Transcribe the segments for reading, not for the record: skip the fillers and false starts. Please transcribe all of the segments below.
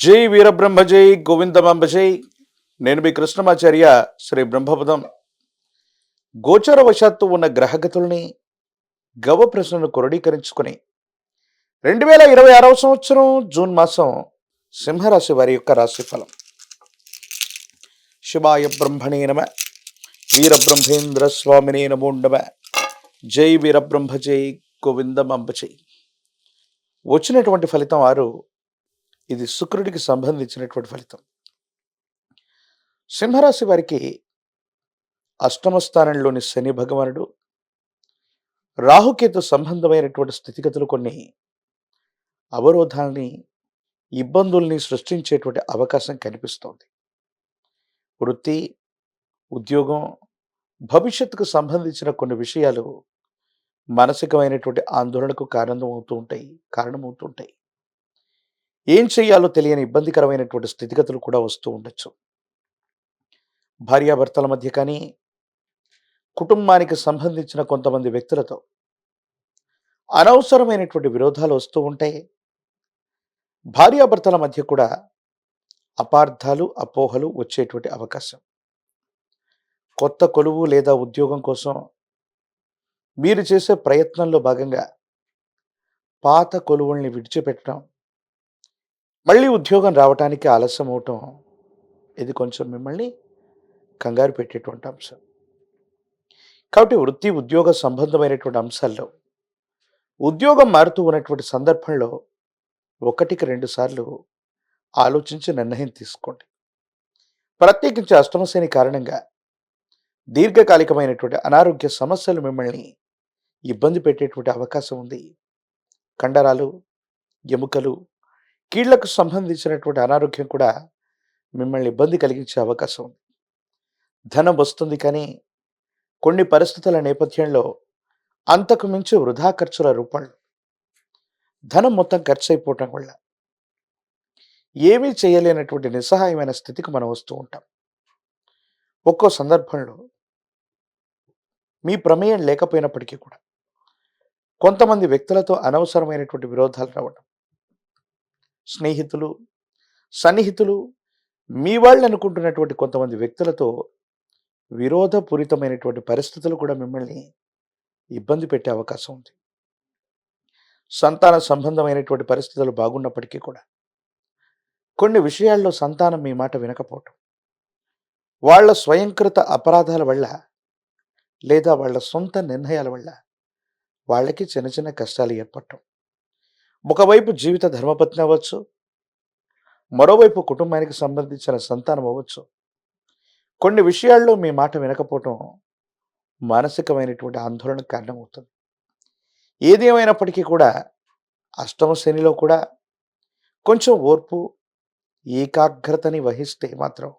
జై వీరబ్రహ్మ జై గోవిందమాంబ జై. నేను మీ కృష్ణమాచార్య. శ్రీ బ్రహ్మపదం. గోచరవశాత్తు ఉన్న గ్రహగతుల్ని గవ ప్రశ్నను క్రోడీకరించుకుని 2026 సంవత్సరం జూన్ మాసం సింహరాశి వారి యొక్క రాశిఫలం. శివాయ బ్రహ్మణే నమ. వీరబ్రహ్మేంద్ర స్వామినే నమో నమ. జై వీరబ్రహ్మ జై గోవిందమాంబ జై. వచ్చినటువంటి ఫలితం 6. ఇది శుక్రుడికి సంబంధించినటువంటి ఫలితం. సింహరాశి వారికి అష్టమ స్థానంలోని శని భగవానుడు రాహుకేతు సంబంధమైనటువంటి స్థితిగతులు కొన్ని అవరోధాలని, ఇబ్బందుల్ని సృష్టించేటువంటి అవకాశం కనిపిస్తోంది. వృత్తి, ఉద్యోగం, భవిష్యత్తుకు సంబంధించిన కొన్ని విషయాలు మానసికమైనటువంటి ఆందోళనకు కారణమవుతూ ఉంటాయి. ఏం చేయాలో తెలియని ఇబ్బందికరమైనటువంటి స్థితిగతులు కూడా వస్తూ ఉండొచ్చు. భార్యాభర్తల మధ్య కానీ, కుటుంబానికి సంబంధించిన కొంతమంది వ్యక్తులతో అనవసరమైనటువంటి విరోధాలు వస్తూ ఉంటాయి. భార్యాభర్తల మధ్య కూడా అపార్థాలు, అపోహలు వచ్చేటువంటి అవకాశం. కొత్త కొలువు లేదా ఉద్యోగం కోసం మీరు చేసే ప్రయత్నంలో భాగంగా పాత కొలువుల్ని విడిచిపెట్టడం, మళ్ళీ ఉద్యోగం రావటానికి ఆలస్యం అవటం, ఇది కొంచెం మిమ్మల్ని కంగారు పెట్టేటువంటి అంశం. కాబట్టి వృత్తి, ఉద్యోగ సంబంధమైనటువంటి అంశాల్లో ఉద్యోగం మారుతూ ఉన్నటువంటి సందర్భంలో 1-2 సార్లు ఆలోచించి నిర్ణయం తీసుకోండి. ప్రత్యేకించి అష్టమశని కారణంగా దీర్ఘకాలికమైనటువంటి అనారోగ్య సమస్యలు మిమ్మల్ని ఇబ్బంది పెట్టేటువంటి అవకాశం ఉంది. కండరాలు, ఎముకలు, కీళ్లకు సంబంధించినటువంటి అనారోగ్యం కూడా మిమ్మల్ని ఇబ్బంది కలిగించే అవకాశం ఉంది. ధనం వస్తుంది, కానీ కొన్ని పరిస్థితుల నేపథ్యంలో అంతకు మించి వృధా ఖర్చుల రూపంలో ధనం మొత్తం ఖర్చు అయిపోవటం వల్ల ఏమీ చేయలేనటువంటి నిస్సహాయమైన స్థితికి మనం వస్తూ ఉంటాం. ఒక్కో సందర్భంలో మీ ప్రమేయం లేకపోయినప్పటికీ కూడా కొంతమంది వ్యక్తులతో అనవసరమైనటువంటి విరోధాలు రావడం, స్నేహితులు, సన్నిహితులు, మీ వాళ్ళు అనుకుంటున్నటువంటి కొంతమంది వ్యక్తులతో విరోధపూరితమైనటువంటి పరిస్థితులు కూడా మిమ్మల్ని ఇబ్బంది పెట్టే అవకాశం ఉంది. సంతాన సంబంధమైనటువంటి పరిస్థితులు బాగున్నప్పటికీ కూడా కొన్ని విషయాల్లో సంతానం మీ మాట వినకపోవటం, వాళ్ళ స్వయంకృత అపరాధాల వల్ల లేదా వాళ్ళ సొంత నిర్ణయాల వల్ల వాళ్ళకి చిన్న చిన్న కష్టాలు ఏర్పడటం. ఒకవైపు జీవిత ధర్మపత్ని అవ్వచ్చు, మరోవైపు కుటుంబానికి సంబంధించిన సంతానం అవ్వచ్చు. కొన్ని విషయాల్లో మీ మాట వినకపోవటం మానసికమైనటువంటి ఆందోళనకు కారణమవుతుంది. ఏది ఏమైనప్పటికీ కూడా అష్టమ శనిలో కూడా కొంచెం ఓర్పు, ఏకాగ్రతని వహిస్తే మాత్రం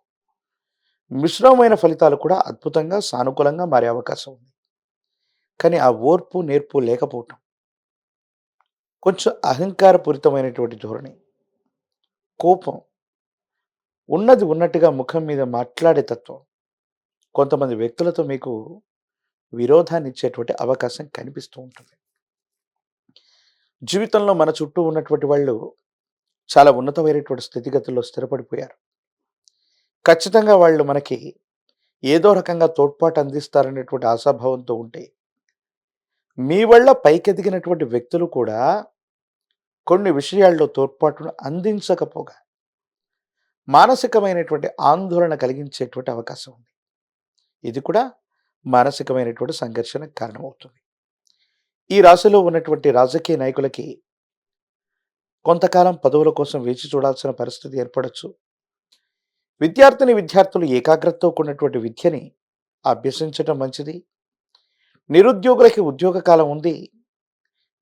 మిశ్రమమైన ఫలితాలు కూడా అద్భుతంగా, సానుకూలంగా మారే అవకాశం ఉంది. కానీ ఆ ఓర్పు, నేర్పు లేకపోవటం, కొంచెం అహంకారపూరితమైనటువంటి ధోరణి, కోపం, ఉన్నది ఉన్నట్టుగా ముఖం మీద మాట్లాడే తత్వం కొంతమంది వ్యక్తులతో మీకు విరోధాన్ని ఇచ్చేటువంటి అవకాశం కనిపిస్తూ ఉంటుంది. జీవితంలో మన చుట్టూ ఉన్నటువంటి వాళ్ళు చాలా ఉన్నతమైనటువంటి స్థితిగతుల్లో స్థిరపడిపోయారు. ఖచ్చితంగా వాళ్ళు మనకి ఏదో రకంగా తోడ్పాటు అందిస్తారనేటువంటి ఆశాభావంతో ఉంటే, మీ వల్ల పైకెదిగినటువంటి వ్యక్తులు కూడా కొన్ని విషయాల్లో తోడ్పాటును అందించకపోగా మానసికమైనటువంటి ఆందోళన కలిగించేటువంటి అవకాశం ఉంది. ఇది కూడా మానసికమైనటువంటి సంఘర్షణకు కారణమవుతుంది. ఈ రాశిలో ఉన్నటువంటి రాజకీయ నాయకులకి కొంతకాలం పదవుల కోసం వేచి చూడాల్సిన పరిస్థితి ఏర్పడవచ్చు. విద్యార్థులు ఏకాగ్రతతో కూడినటువంటి విద్యని అభ్యసించటం మంచిది. నిరుద్యోగులకి ఉద్యోగ కాలం ఉంది.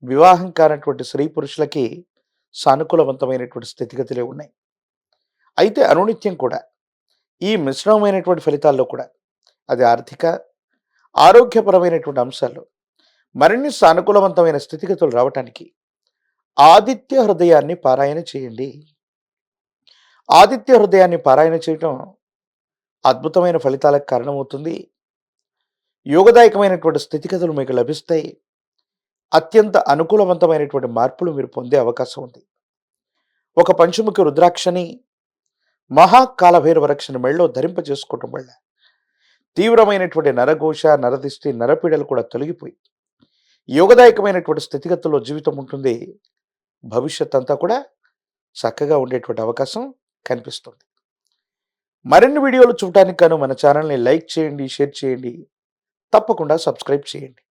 వివాహం కానటువంటి స్త్రీ పురుషులకి సానుకూలవంతమైనటువంటి స్థితిగతులే ఉన్నాయి. అయితే అనునిత్యం కూడా ఈ మిశ్రమమైనటువంటి ఫలితాల్లో కూడా అది ఆర్థిక, ఆరోగ్యపరమైనటువంటి అంశాల్లో మరిన్ని సానుకూలవంతమైన స్థితిగతులు రావటానికి ఆదిత్య హృదయాన్ని పారాయణ చేయండి. ఆదిత్య హృదయాన్ని పారాయణ చేయటం అద్భుతమైన ఫలితాలకు కారణమవుతుంది. యోగదాయకమైనటువంటి స్థితిగతులు మీకు లభిస్తాయి. అత్యంత అనుకూలవంతమైనటువంటి మార్పులు మీరు పొందే అవకాశం ఉంది. ఒక పంచముఖి రుద్రాక్షని మహాకాలభైరవ రక్షని మెళ్ళో ధరింపజేసుకోవటం వల్ల తీవ్రమైనటువంటి నరఘోష, నరదిష్టి, నరపీడలు కూడా తొలగిపోయి యోగదాయకమైనటువంటి స్థితిగతుల్లో జీవితం ఉంటుంది. భవిష్యత్ అంతా కూడా చక్కగా ఉండేటువంటి అవకాశం కనిపిస్తుంది. మరిన్ని వీడియోలు చూడటానికి గాను మన ఛానల్ని లైక్ చేయండి, షేర్ చేయండి, తప్పకుండా సబ్స్క్రైబ్ చేయండి.